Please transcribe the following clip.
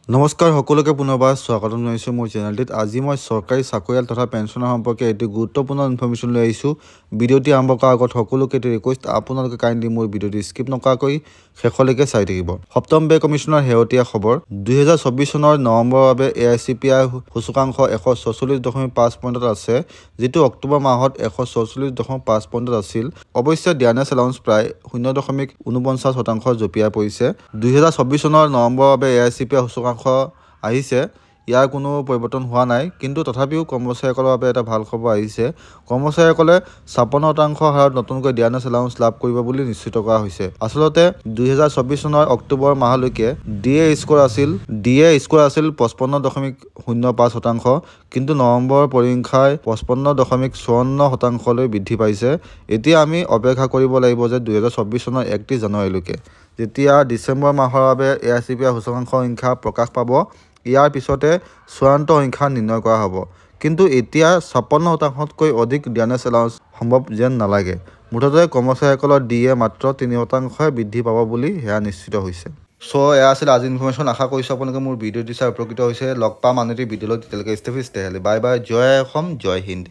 নমস্কাৰ সকলোকে পুনৰবাৰ স্বাগতম জনাইছোঁ মোৰ চেনেলটিত। আজি মই চৰকাৰী চাকৰিয়াল তথা পেঞ্চনৰ সম্পৰ্কে এটি গুৰুত্বপূৰ্ণ ইনফৰমেশ্যন লৈ আহিছোঁ। ভিডিঅ'টি আৰম্ভ কৰাৰ আগত সকলোকে এটি ৰিকুৱেষ্ট, আপোনালোকে কাইণ্ডলি মোৰ ভিডিঅ'টি স্কিপ নকৰাকৈ শেষলৈকে চাই থাকিব। সপ্তম বে কমিশ্যনৰ শেহতীয়া খবৰ। 2024 চনৰ নৱেম্বৰৰ বাবে AICPI সূচকাংক 146.5 পইণ্টত আছে, যিটো অক্টোবৰ মাহত 144.5 পইণ্টত আছিল। অৱশ্যে ডিয়াৰনেছ এলাউন্স প্ৰায় 0.49% জঁপিয়াই পৰিছে। 2024 চনৰ নৱেম্বৰৰ বাবে AICPI সূচকাংক আহিছে, ইয়াৰ কোনো পৰিৱৰ্তন হোৱা নাই। কিন্তু তথাপিও কৰ্মচাৰীসকলৰ বাবে এটা ভাল খবৰ আহিছে। কৰ্মচাৰীসকলে 56% হাৰত নতুনকৈ ডিয়াৰনেছ এলাউন্স লাভ কৰিব বুলি নিশ্চিত কৰা হৈছে। আচলতে 2024 চনৰ অক্টোবৰ মাহলৈকে DA স্ক'ৰ আছিল 55.05%, কিন্তু নৱেম্বৰৰ পৰিসংখ্যাই 55.54%লৈ বৃদ্ধি পাইছে। এতিয়া আমি অপেক্ষা কৰিব লাগিব যে 2024 চনৰ 31 জানুৱাৰীলৈকে, যেতিয়া ডিচেম্বৰ মাহৰ বাবে AICPI সূচকাংক সংখ্যা প্ৰকাশ পাব। ইয়াৰ পিছতে চূড়ান্ত সংখ্যা নিৰ্ণয় কৰা হ'ব। কিন্তু এতিয়া 56%তকৈ অধিক ডিয়াৰনেছ এলাউন্স সম্ভৱ যেন নালাগে। মুঠতে কৰ্মচাৰীসকলৰ DA মাত্ৰ 3%হে বৃদ্ধি পাব বুলি সেয়া নিশ্চিত হৈছে। এয়া আছিল আজিৰ ইনফৰমেশ্যন। আশা কৰিছোঁ আপোনালোকে মোৰ ভিডিঅ'টি চাই উপকৃত হৈছে। লগ পাম আন এটি ভিডিঅ'লৈ। তেতিয়ালৈকে stay fit, stay healthy. Bye bye. জয় অসম, জয় হিন্দ।